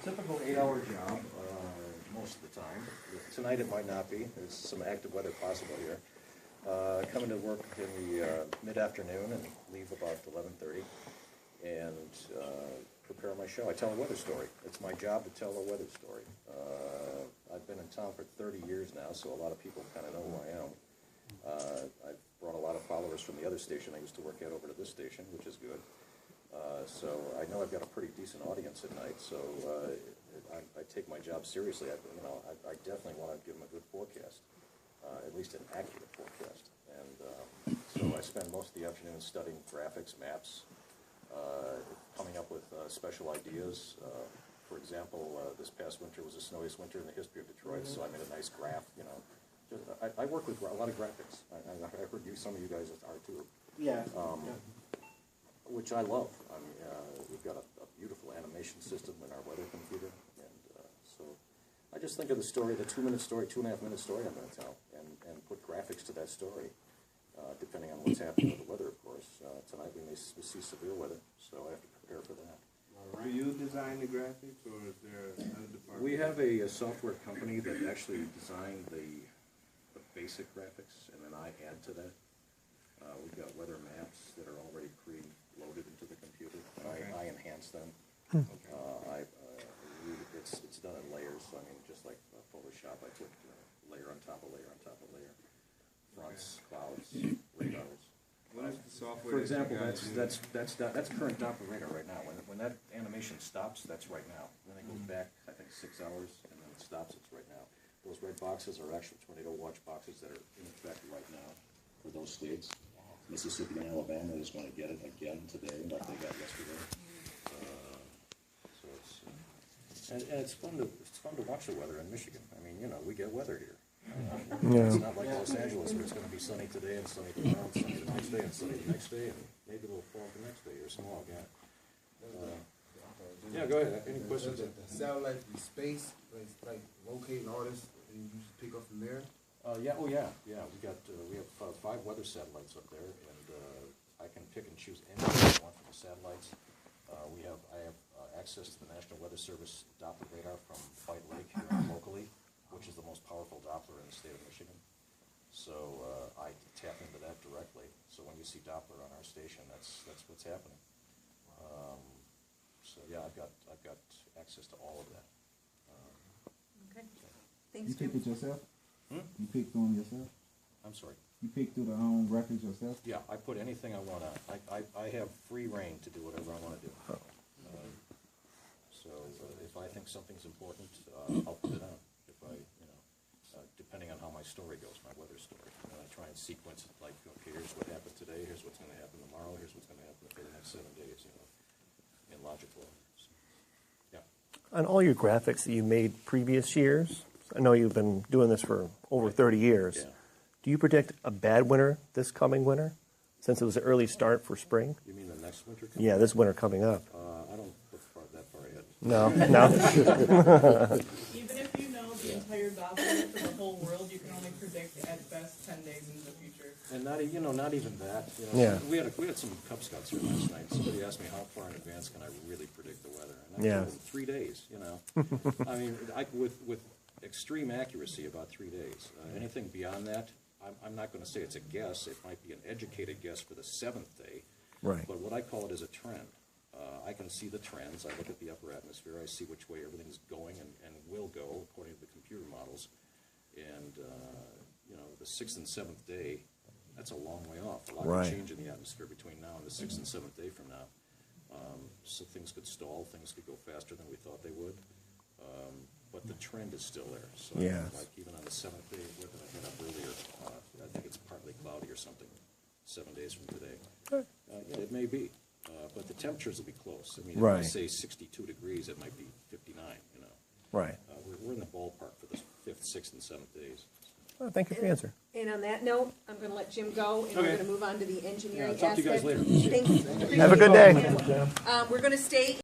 typical 8-hour job, most of the time. Tonight it might not be. There's some active weather possible here. Come into work in the mid-afternoon and leave about 11:30 and prepare my show. I tell a weather story. It's my job to tell a weather story. I've been in town for 30 years now, so a lot of people kind of know who I am. I've brought a lot of followers from the other station I used to work at over to this station, which is good. So I know I've got a pretty decent audience at night, so I take my job seriously. I definitely want to give them a good forecast, at least an accurate forecast. And so I spend most of the afternoon studying graphics, maps, coming up with special ideas. For example, this past winter was the snowiest winter in the history of Detroit, so I made a nice graph, I work with a lot of graphics. I heard some of you guys are too. Yeah. Which I love. We've got a beautiful animation system in our weather computer, and so I just think of the story, the 2-minute story, 2.5-minute story I'm going to tell, and put graphics to that story, depending on what's happening with the weather, of course. Tonight we may see severe weather, so I have to prepare for that. Do you design the graphics, or is there another department? We have a software company that actually designed the basic graphics, and then I add to that. We've got weather maps that are already pre-loaded into the computer. Okay. I enhance them. It's done in layers. So, just like Photoshop, I took layer on top of layer on top of layer. Fronts, clouds, radars. What is the software? For example, that's current Doppler radar right now. When that animation stops, that's right now. Then it goes back, I think, 6 hours, and then it stops. It's right now. Those red boxes are actual tornado watch boxes that are in effect right now for those states. Mississippi and Alabama is going to get it again today, like they got yesterday. So it's fun to watch the weather in Michigan. We get weather here. It's not like Los Angeles where it's going to be sunny today and sunny tomorrow, and sunny the next day and sunny the next day, and maybe a little fall the next day or smog. Yeah, go ahead. Any questions? The satellite from space, like locating artists, and you just pick up from there. We have 5 weather satellites up there, and I can pick and choose anything I want from the satellites. I have access to the National Weather Service Doppler radar from Fight Lake here locally, which is the most powerful Doppler in the state of Michigan. So I tap into that directly. So when you see Doppler on our station, that's what's happening. I've got access to all of that. Okay. Thanks, You pick Jim. it yourself? Hmm? You pick through them yourself? I'm sorry. You pick through the records yourself? Yeah, I put anything I want on. I have free reign to do whatever I want to do. So if I think something's important, I'll put it on. Depending on how my story goes, my weather story. I try and sequence it like, okay, here's what happened today, here's what's going to happen tomorrow, here's what's going to happen for the next 7 days, in logical order. So, yeah. On all your graphics that you made previous years, I know you've been doing this for over 30 years. Yeah. Do you predict a bad winter this coming winter, since it was an early start for spring? You mean the next winter? Yeah, this winter coming up. I don't look that far ahead. No. Even if you know the entire document for the whole world, you can only predict at best 10 days in the future. And not even that. Yeah. We had some Cub Scouts here last night. Somebody asked me how far in advance can I really predict the weather, and I told them 3 days. With extreme accuracy, about 3 days. Anything beyond that, I'm not going to say it's a guess. It might be an educated guess for the 7th day. Right. But what I call it is a trend. I can see the trends. I look at the upper atmosphere. I see which way everything's going and will go according to the computer models. And the 6th and 7th day, that's a long way off. A lot Right. can change in the atmosphere between now and the 6th and 7th day from now. So things could stall. Things could go faster than we thought they would. But the trend is still there. So Yes. like even on the 7th day, what did I get up earlier? I think it's partly cloudy or something. 7 days from today. It may be. But the temperatures will be close. If I Right. say 62 degrees, it might be 59, Right. We're in the ballpark for the 5th, 6th, and 7th days. Well, thank you for the answer. And on that note, I'm going to let Jim go, and we're Okay. going to move on to the engineering Yeah, I'll talk to you guys aspect. later. Thank you. Have a good day. We're going to stay